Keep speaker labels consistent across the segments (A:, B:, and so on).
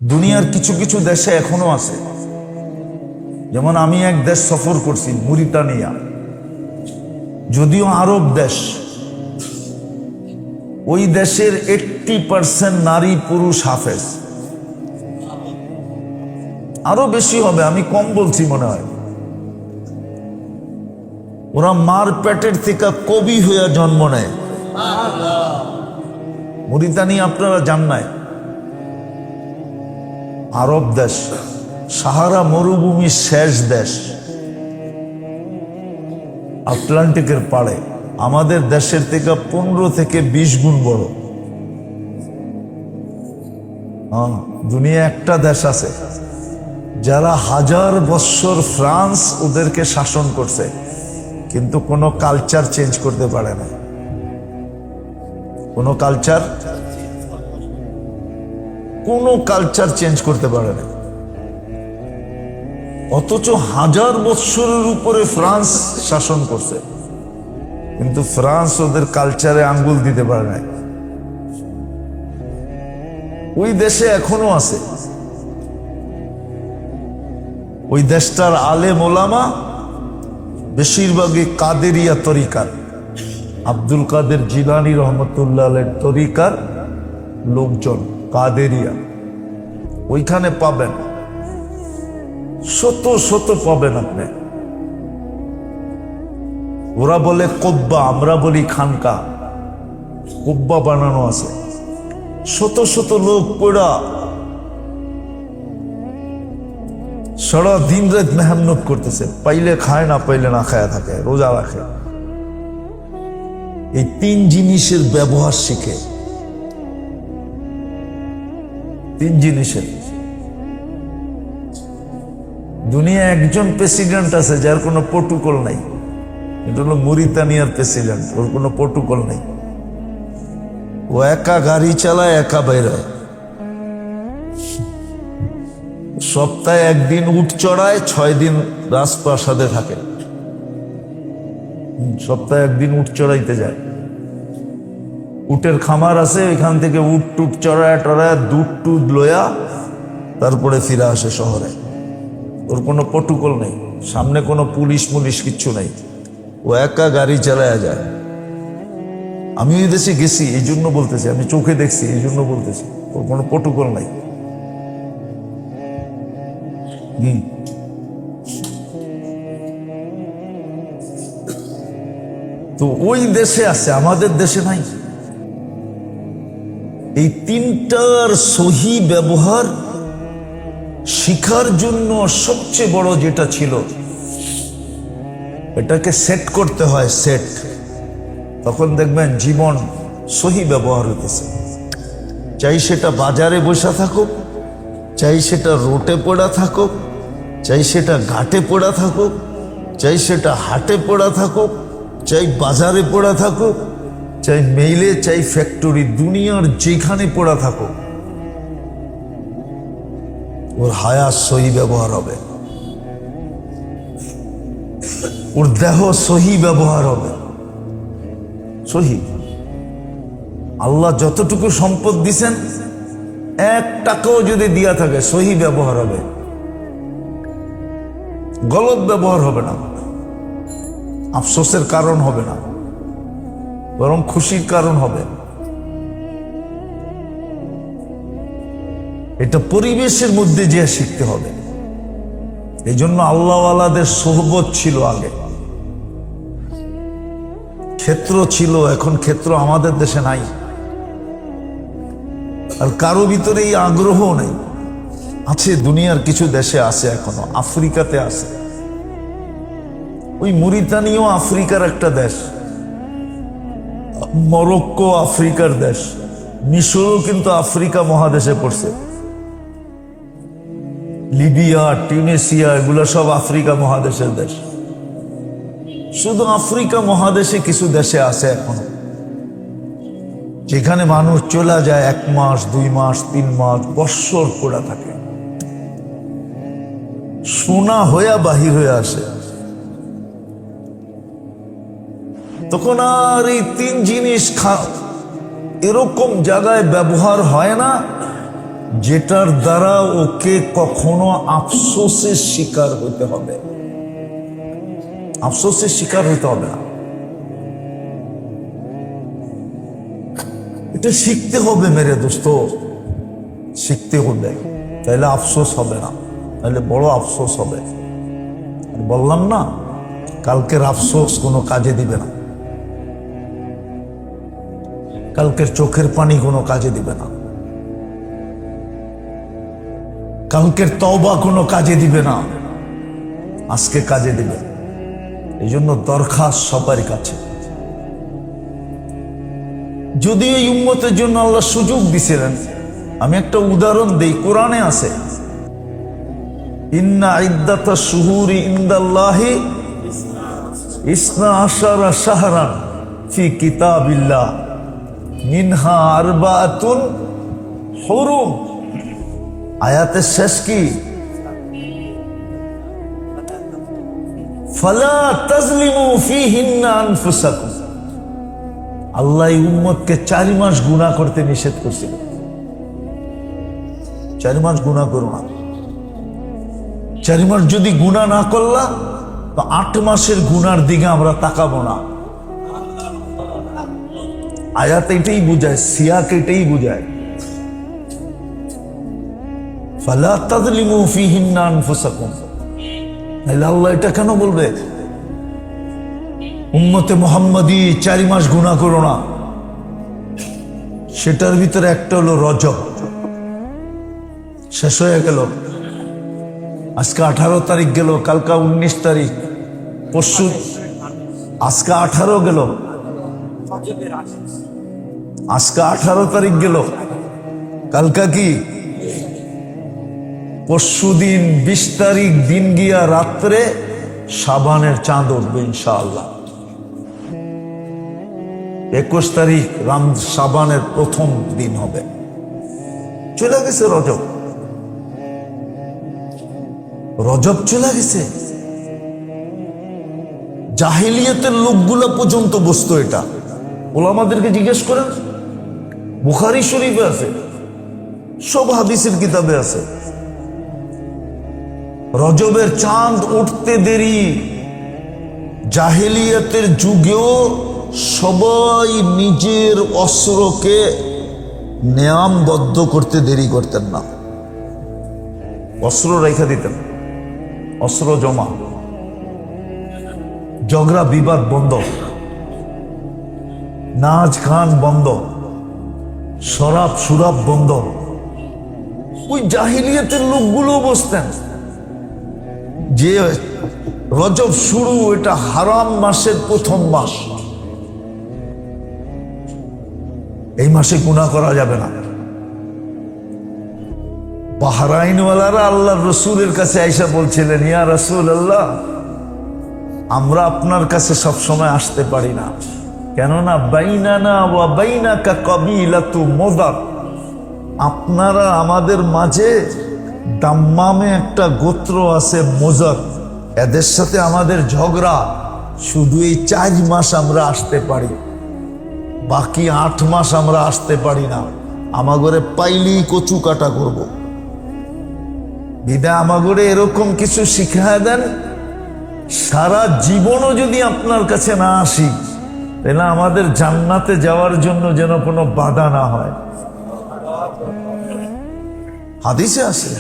A: দুনিয়ার কিছু কিছু দেশে এখনো আছে। যেমন আমি এক দেশ সফর করছি, মরিতানিয়া, যদিও আরব দেশ। ওই দেশের 80% নারী পুরুষ হাফেজ, আরো বেশি হবে, আমি কম বলছি মনে হয়। ওরা মার পেটের থেকে কবি হইয়া জন্ম নেয়। মরিতানিয়া আপনারা জান নাই, আরব দেশ, সাহারা মরুভূমির শেষ দেশ, আটলান্টিকের পাড়ে, আমাদের দেশের থেকে 15 থেকে 20 গুণ বড়। দুনিয়া একটা দেশ আছে যারা 1000 বৎসর ফ্রান্স ওদেরকে শাসন করছে, কিন্তু কোনো কালচার চেঞ্জ করতে পারে না। কোনো কালচার চেঞ্জ করতে পারে না। অথচ 1000 বৎসরের উপরে ফ্রান্স শাসন করছে, কিন্তু ফ্রান্স ওদের কালচারে আঙ্গুল দিতে পারে না। ওই দেশে এখনো আছে। ওই দেশটার আলেম ওলামা বেশিরভাগই কাদেরিয়া তরিকার, আব্দুল কাদের জিলানী রহমতুল্লাহ আলাইহির তরিকার লোকজন, কাদেরিয়া। ওইখানে পাবেন, শত শত পাবেন আপনি। ওরা বলে কব্বা, আমরা বলি খানকা। কব্বা বানানো আছে, শত শত লোক পড়া সারা দিন রাত মেহনত করতেছে, পাইলে খায়, না পাইলে না খায় থাকে, রোজা রাখে। এই 3 জিনিসের ব্যবহার শিখে, 3 জিনিসের। দুনিয়া একজন প্রেসিডেন্ট আছে যার কোনো প্রোটোকল নাই, এটা হলো মরিতানিয়ার প্রেসিডেন্ট। ওর কোনো প্রোটোকল নেই, ও একা গাড়ি চালায়, একা বাইরে। সপ্তাহে 1 দিন উট চড়ায়, 6 দিন রাজপ্রাসাদে থাকে। সপ্তাহে 1 দিন উট চড়াইতে যায়, উটের খামার আছে, এখান থেকে উট টুট চড়ায় টড়ায় দুধ টুধ লয়া তারপরে ফিরে আসে শহরে। ওর কোনো প্রোটোকল নেই, সামনে কোনো পুলিশ মুলিশ কিচ্ছু নেই, ও একা গাড়ি চালায়া যায়। আমি ওই দেশে গেছি, এই জন্য বলতেছি, আমি চোখে দেখছি এই জন্য বলতেছি। ওর কোনো প্রোটোকল নাই। তো ওই দেশে আছে, আমাদের দেশে নাই। এই 3টার সহি ব্যবহার শিখার জন্য সবচেয়ে বড় যেটা ছিল, এটাকে সেট করতে হয়, সেট। তখন দেখবেন জীবন সহি ব্যবহার হতেছে। চাই সেটা বাজারে বসে থাকুক, চাই সেটা রোটে পড়া থাকুক, চাই সেটা ঘাটে পড়া থাকুক, চাই সেটা হাটে পড়া থাকুক, চাই বাজারে পড়া থাকুক, চাই মেইলে, চাই ফ্যাক্টরি, দুনিয়ার যেখানে পড়া থাকুক, ওর হায়াত সহি ব্যবহার হবে, ওর দেহ সহি ব্যবহার হবে। সহি। আল্লাহ যতটুকু সম্পদ দিছেন, 1 টাকাও যদি দিয়া থাকে, সহি ব্যবহার হবে, গলত ব্যবহার হবে না, আফসোসের কারণ হবে না, বরং খুশির কারণ হবে। এটা পরিবেশের মধ্যে যে শিখতে হবে। এই জন্য আল্লাহওয়ালাদের সোহবত ছিল আগে, ক্ষেত্র ছিল, এখন ক্ষেত্র আমাদের দেশে নাই। আর কারো ভিতরে এই আগ্রহ নেই। আছে, দুনিয়ার কিছু দেশে আছে, এখনো আফ্রিকাতে আছে। ওই মরিতানিয়াও আফ্রিকার একটা দেশ, মরক্কো আফ্রিকার দেশ, মিশরও কিন্তু আফ্রিকা মহাদেশে পড়ছে। লিবিয়া, টিউনিসিয়া, এগুলো সব আফ্রিকা মহাদেশের দেশ। শুধু আফ্রিকা মহাদেশে কিছু দেশে আছে এখনো, যেখানে মানুষ চলে যায় 1 মাস, 2 মাস, 3 মাস, বৎসর পড়া থাকে, সোনা হইয়া বাহির হয়ে আসে। তখন আর এই 3 জিনিস এরকম জায়গায় ব্যবহার হয় না যেটার দ্বারা ওকে কখনো আফসোসের শিকার হতে হবে, আফসোসের শিকার হতে হবে না। এটা শিখতে হবে মেরে দোস্ত, শিখতে হবে, তাহলে আফসোস হবে না, তাহলে বড় আফসোস হবে। বললাম না, কালকের আফসোস কোনো কাজে দিবে না, কালকের চোখের পানি কোনো কাজে দিবে না, কালকের তওবা কোনো কাজে দিবে না, আজকে কাজে দিবে। এই জন্য দরখাস্ত সবার কাছে, যদি এই উম্মতের জন্য আল্লাহ সুযোগ দিছিলেন। আমি একটা উদাহরণ দেই, কোরআনে আছে, ইন্না ইদ্দাতা শুহুরি ইনদাল্লাহি ইসনা আশারা শাহরান ফি কিতাবিল্লাহ মিনহা আরবাআতুন হুরুম। আয়াতের শেষ কি? ফালা তাজলিমু ফিহিন্না আনফুসাকুম। আল্লাহ এই উম্মতকে 4 মাস গুনাহ করতে নিষেধ করছিল। 4 মাস গুনাহ করো না। 4 মাস যদি গুনাহ না করলা তো 8 মাসের গুনার দিকে আমরা তাকাবো না। আয়াত এটাই বুঝায়, সিয়াক এটাই বুঝায়। ফালা তাজলিমু ফিহিন্না আনফুসাকুম। তাহলে আল্লাহ এটা কেন বলবে? উম্মতে মুহাম্মাদি 4 মাস গুনাহ করো না। সেটার ভিতরে একটা হলো রজব, শেষ হয়ে গেল। আজকে 18 তারিখ গেল, কালকা 19 তারিখ, পরশু আজকে 18 গেল, আজকে 18 তারিখ গেল, কালকা কি? পরশু দিন 20 তারিখ দিন গিয়া রাত্রে শাবানের চাঁদ উঠবে ইনশাআল্লাহ। 21 তারিখ শাবানের প্রথম দিন হবে। চলে গেছে রজব, রজব চলে গেছে। জাহিলিয়াতের লোকগুলা পর্যন্ত বসতো এটা। ওলামাদেরকে জিজ্ঞেস করেন, বুখারী শরীফে আছে, সব হাদিসের কিতাবে আছে। রজবের চাঁদ উঠতে দেরি। জাহিলিয়াতের যুগেও সবাই নিজের অস্ত্রকে নিয়মবদ্ধ করতে দেরি করতেন না, অস্ত্র রেখে দিতেন, অস্ত্র জমা, ঝগড়া বিবাদ বন্ধ, নাচ গান বন্ধ, শরাব সুরাব বন্ধ। ওই জাহিলিয়াতের লোকগুলো বসতেন। যে রজব শুরু, এটা হারাম মাসের প্রথম মাস, এই মাসে গুনাহ করা যাবে না। বাহরাইনওয়ালারা আল্লাহর রসুলের কাছে আইসা বলছিলেন, ইয়া রাসূলুল্লাহ, আমরা আপনার কাছে সব সময় আসতে পারি না, কেননা বাইনানা ওয়া বাইনাকা কাবিলাতু মুযার। আপনারা আমাদের মাঝে দাম্মামে একটা গোত্র আছে মুযার, এদের সাথে আমাদের ঝগড়া। শুধু এই 4 মাস আমরা আসতে পারি, বাকি 8 মাস আমরা আসতে পারি না। আমাগরে পাইলি কচু কাটা করব। বিদা আমাগরে এরকম কিছু শিখায় দেন, সারা জীবনও যদি আপনার কাছে না আসি, তাহলে আমাদের জান্নাতে যাওয়ার জন্য যেন কোনো বাধা না হয়। হাদিসে আছে।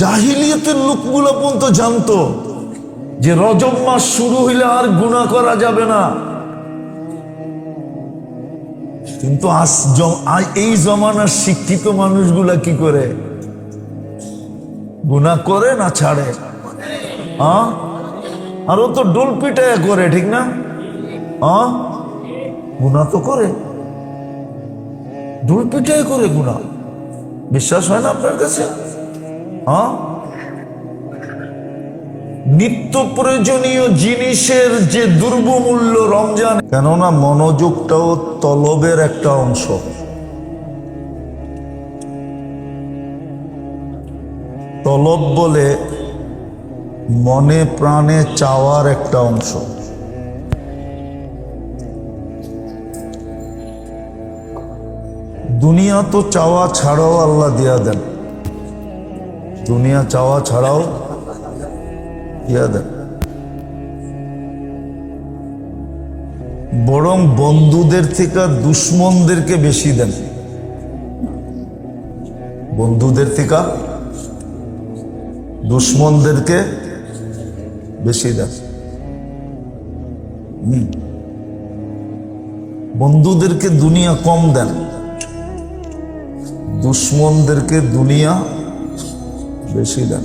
A: জাহিলিয়াতের লোকগুলো পর্যন্ত জানতো যে রজব মাস শুরু হইলে আর গুনাহ করা যাবে না। কিন্তু এই জমানার শিক্ষিত মানুষগুলা কি করে? গুনাহ করে না ছাড়ে? আর ও তো ডোল পিটায় করে, ঠিক না? গুনাহ তো করে, ডোল পিটায় করে গুনাহ। বিশ্বাস হয় না আপনার কাছে? নিত্য প্রয়োজনীয় জিনিসের যে দুর্বমূল্য রমজান, কেননা মনোযোগটাও তলবের একটা অংশ। তলব বলে মনে প্রাণে চাওয়ার একটা অংশ। দুনিয়া তো চাওয়া ছাড়াও আল্লাহ দিয়া দেন, দুনিয়া চাওয়া ছাড়াও দিয়া দেন। বরং বন্ধুদের থেকে দুশ্মনদেরকে বেশি দেন, বন্ধুদের থেকে দুশ্মনদেরকে বেশি দেন। বন্ধুদেরকে দুনিয়া কম দেন, দুশ্মনদেরকে দুনিয়া বেশি দেন।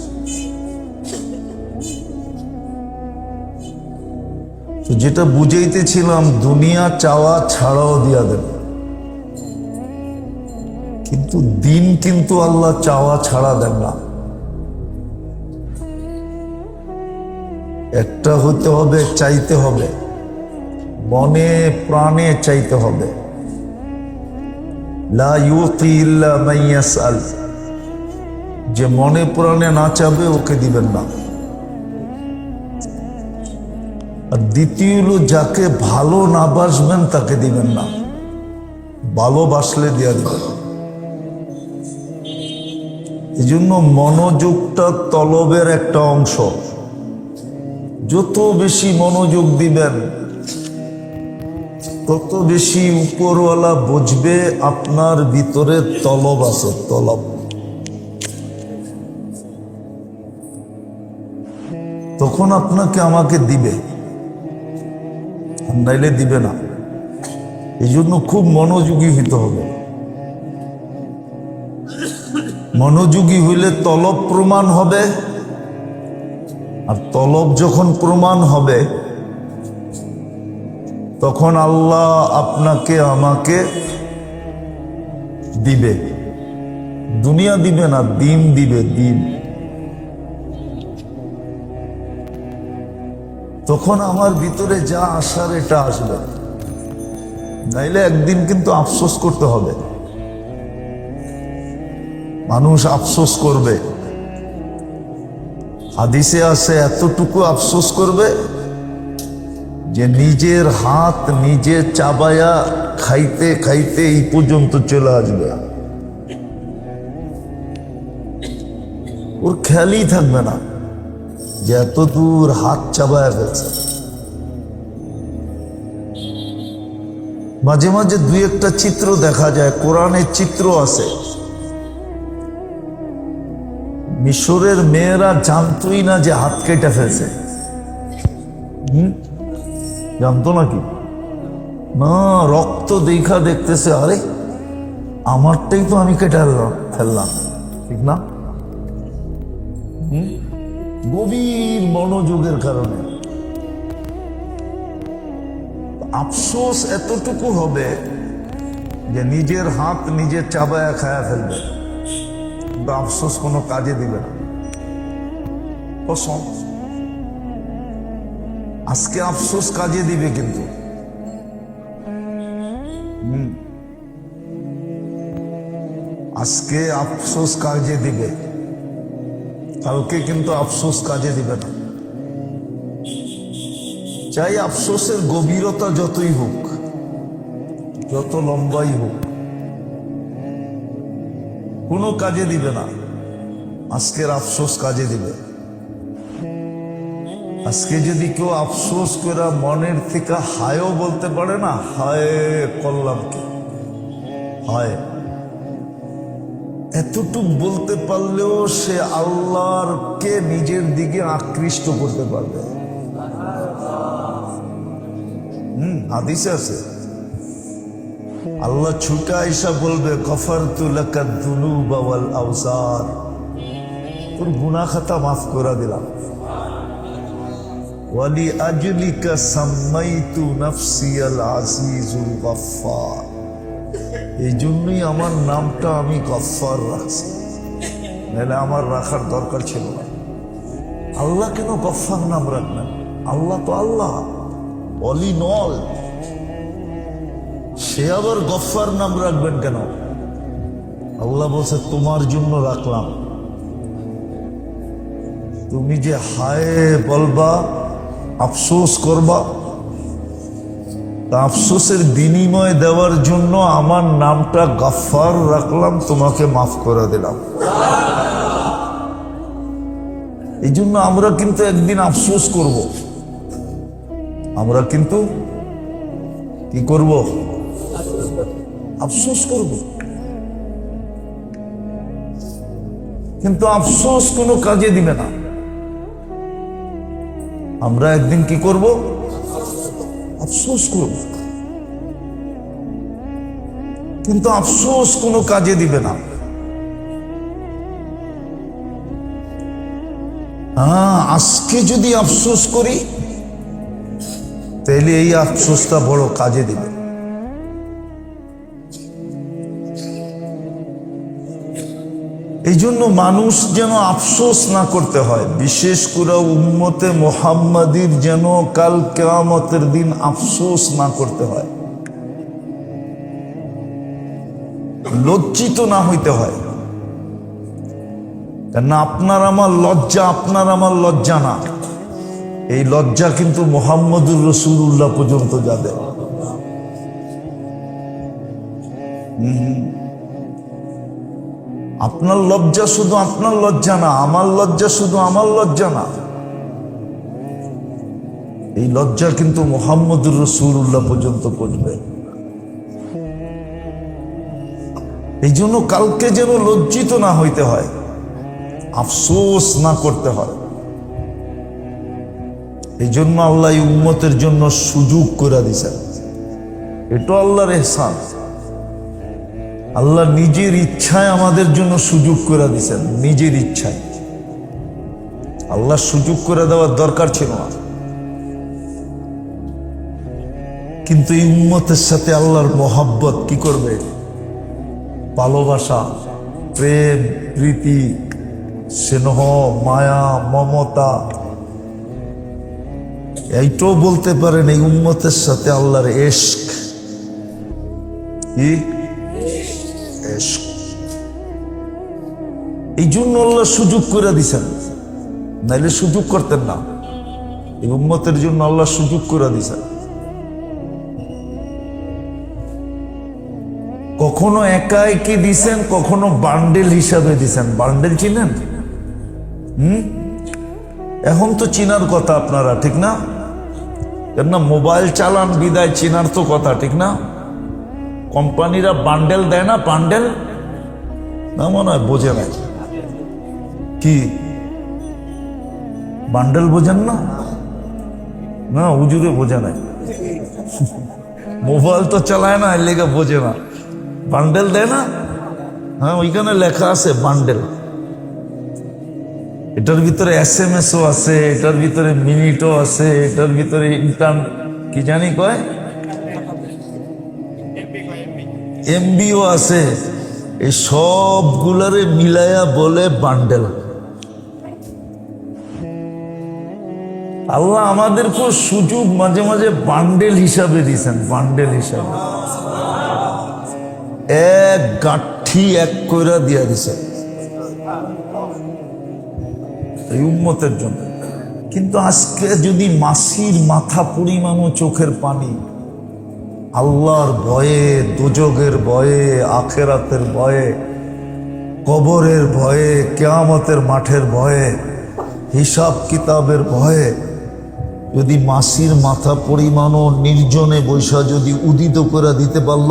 A: তো যেটা বুঝাইতেছিলাম, দুনিয়া চাওয়া ছাড়াও দিয়া দেন, কিন্তু দিন কিন্তু আল্লাহ চাওয়া ছাড়া দেন না। একটা হতে হবে, চাইতে হবে, মনে প্রাণে চাইতে হবে। লা ইউতি ইল্লা মান ইয়াসআল, যে মনে প্রাণে না চাবে ওকে দিবেন না। আর দ্বিতীয় হলো, যাকে ভালো না বাসবেন তাকে দিবেন না, ভালোবাসলে দিয়া দিবেন। এই জন্য মনোযোগটা তলবের একটা অংশ। যত বেশি মনোযোগ দিবেন তত বেশি উপরওয়ালা বুঝবে আপনার ভিতরে তলব আছে, তলব। তখন আপনাকে আমাকে দিবে, নাইলে দিবে না। এই জন্য খুব মনোযোগী হইতে হবে। মনোযোগী হইলে তলব প্রমাণ হবে, আর তলব যখন প্রমাণ হবে তখন আল্লাহ আপনাকে আমাকে দিবে। দুনিয়া দিবে না, দিন দিবে, দিন। তখন আমার ভিতরে যা আসার এটা আসবে, নাইলে একদিন কিন্তু আফসোস করতে হবে। মানুষ আফসোস করবে, হাদিসে আছে এতটুকু আফসোস করবে যে নিজের হাত নিজে চাবায়া খাইতে খাইতে এই পর্যন্ত চলে আসবে, ওর খেয়ালই থাকবে না যে এত দূর হাত চাবায়া ফেলছে। মাঝে মাঝে দুই একটা চিত্র দেখা যায়, কোরআনের চিত্র আছে। মিশরের মেয়েরা জানতোই না যে হাত কেটে ফেলছে। জানতো নাকি? না, রক্ত দেখা দেখতেছে, আরে আমারটাই তো আমি কেটে ফেললাম, ঠিক না? গভীর মনোযোগের কারণে আফসোস এতটুকু হবে যে নিজের হাত নিজে চাবায়া খায়া ফেলবে, কিন্তু আফসোস কোনো কাজে দিবে না। আজকে আফসোস কাজে দিবে, কিন্তু আজকে আফসোস কাজে দিবে, কালকে কিন্তু আফসোস কাজে দিবে না। চাই আফসোসের গভীরতা যতই হোক, যত লম্বাই হোক, কোনো কাজে দিবে না। আজকের আফসোস কাজে দিবে। আজকে যদি কেউ আফসোস করে মনের থেকে হায়ও বলতে পারে না, হায় করলাম কি, হায়, এতটুক বলতে পারলেও সে আল্লাহর কে নিজের দিকে আকৃষ্ট করতে পারবে। হাদিসে আছে, আল্লাহ ছুটে আইসা বলবে, গফারতু লাকা যুনুবা ওয়াল আওসার, তোর গুনাহ খাতা মাফ করে দিলাম। ওয়ালি আজলিকা সাম্মাইতু নাফসিয়াল আজিজুল গফফার, এই জন্যই আমার নামটা আমি গফফার রাখছি, নাহলে আমার রাখার দরকার ছিল না। আল্লাহ কেন গফফার নাম রাখবেন? আল্লাহ তো আল্লাহ, অল ইন অল। সে আবার গফফার নাম রাখবেন কেন? আল্লাহ বলছে তোমার জন্য রাখলাম। তুমি যে হায় বলবা, আফসোস করবা, তা আফসোসের বিনিময় দেওয়ার জন্য আমার নামটা গাফফার রাখলাম, তোমাকে মাফ করে দিলাম। এই জন্য আমরা কিন্তু একদিন আফসোস করব। আমরা কিন্তু কি করব? আফসোস করব। কিন্তু আফসোস কোনো কাজে দিবে না। আমরা একদিন কি করব? আফসোস করব, কিন্তু আফসোস কোনো কাজে দিবে না। আজকে যদি আফসোস করি তাহলে এই আফসোসটা বড় কাজে দিবে। এই জন্য মানুষ যেন আফসোস না করতে হয়, বিশেষ করে উম্মতে মুহাম্মাদির যেন কাল কিয়ামতের দিন আফসোস না করতে হয়, লজ্জিত না হইতে হয়। কেন আপনার আমার লজ্জা না, এই লজ্জা কিন্তু মুহাম্মদুর রাসূলুল্লাহ পর্যন্ত যাবে। আপনার লজ্জা শুধু আপনার লজ্জা না, আমার লজ্জা শুধু আমার লজ্জা না, এই লজ্জা কিন্তু মুহাম্মদুর রাসূলুল্লাহ পর্যন্ত পৌঁছবে। এই জন্য কালকে যেন লজ্জিত না হইতে হয়, আফসোস না করতে হয়। এই জন্য আল্লাহ এই উম্মতের জন্য সুযোগ করে দিয়েছেন। এটা আল্লাহর ইহসান। আল্লাহ নিজের ইচ্ছায় আমাদের জন্য সুযোগ করে দিয়েছেন, নিজের ইচ্ছায়। আল্লাহ সুযোগ করে দেওয়ার দরকার ছিল না, কিন্তু এই উম্মতের সাথে আল্লাহর মহব্বত কি করবে? ভালোবাসা, প্রেম, প্রীতি, স্নেহ, মায়া, মমতা, এইটাও বলতে পারেন এই উম্মতের সাথে আল্লাহর ইশক। কি ইশক? এই জন্য আল্লাহ সুযোগ করে দিছেন, নাইলে সুযোগ করতেন না। এই উম্মতের জন্য আল্লাহ সুযোগ করে দিছেন। কখনো একা একি দিছেন, কখনো বান্ডেল হিসাবে দিছেন। বান্ডেল চিনেন? এখন তো চিনার কথা আপনারা, ঠিক না? কেননা মোবাইল চালান বিদায় চিনার তো কথা, ঠিক না? কোম্পানিরা বান্ডেল দেয় না? বান্ডেল না, মনে হয় বোঝে না। কি বান্ডেল বোঝেন না? না, হুজুরে বোঝে নাই। মোবাইল তো চালায় না, এর লেগে বোঝে না। বান্ডেল দেয় না? হ্যাঁ, ওইখানে লেখা আছে বান্ডেল। এটার ভিতরে SMS-ও আছে, এটার ভিতরে মিনিটও আছে, এটার ভিতরে কি জানি কয় MB-ও আছে। এই সবগুলারে মিলাইয়া বলে বান্ডেল। আল্লাহ আমাদেরকে সুযোগ মাঝে মাঝে বান্ডেল হিসাবে দিয়েছেন, বান্ডেল হিসাবে এক গাঠি এক কইরা দিয়া দিছে এই উম্মতের জন্য। কিন্তু আজকে যদি মাসির মাথা পরিমাণও চোখের পানি, আল্লাহর ভয়ে, দোজখের ভয়ে, আখিরাতের ভয়ে, কবরের ভয়ে, কিয়ামতের মাঠের ভয়ে, হিসাব কিতাবের ভয়ে, যদি মাসির মাথা পরিমাণও নির্জনে বৈশা যদি উদিত করে দিতে পারল,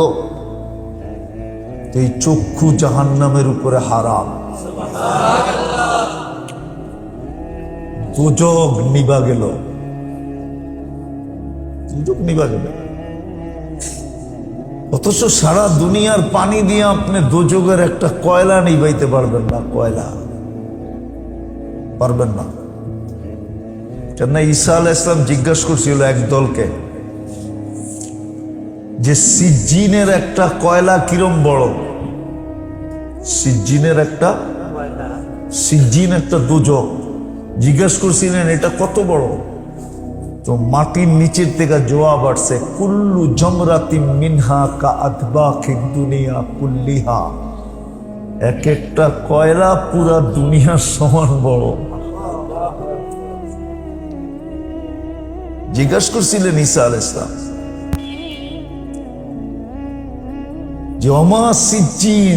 A: এই চক্ষু জাহান্নামের উপরে হারাম। দোজখ নিবা গেল, দোজখ নিবা গেল। অথচ সারা দুনিয়ার পানি দিয়ে আপনি দোজখের একটা কয়লা নিবাইতে পারবেন না, কয়লা পারবেন না। কেন ঈসা আলাইহিস সালাম জিজ্ঞাসা করছিল এক দলকে যে সিজ্জিনের একটা কয়লা কিরম বড়? সিজ্জিন একটা দোজখ। জিজ্ঞাসা করছিলেন এটা কত বড়? তো মাটির নিচের থেকে জবাব আসছে, কুল্লু জমরাতিম মিনহা কা আতবাকিদ দুনিয়া কুল্লিহা। এক একটা কয়লা পুরা দুনিয়ার সমান বড়। জিজ্ঞাসা করছিলেন ঈসা আলাইহিস সালাম। যে অমা সিজ্জিন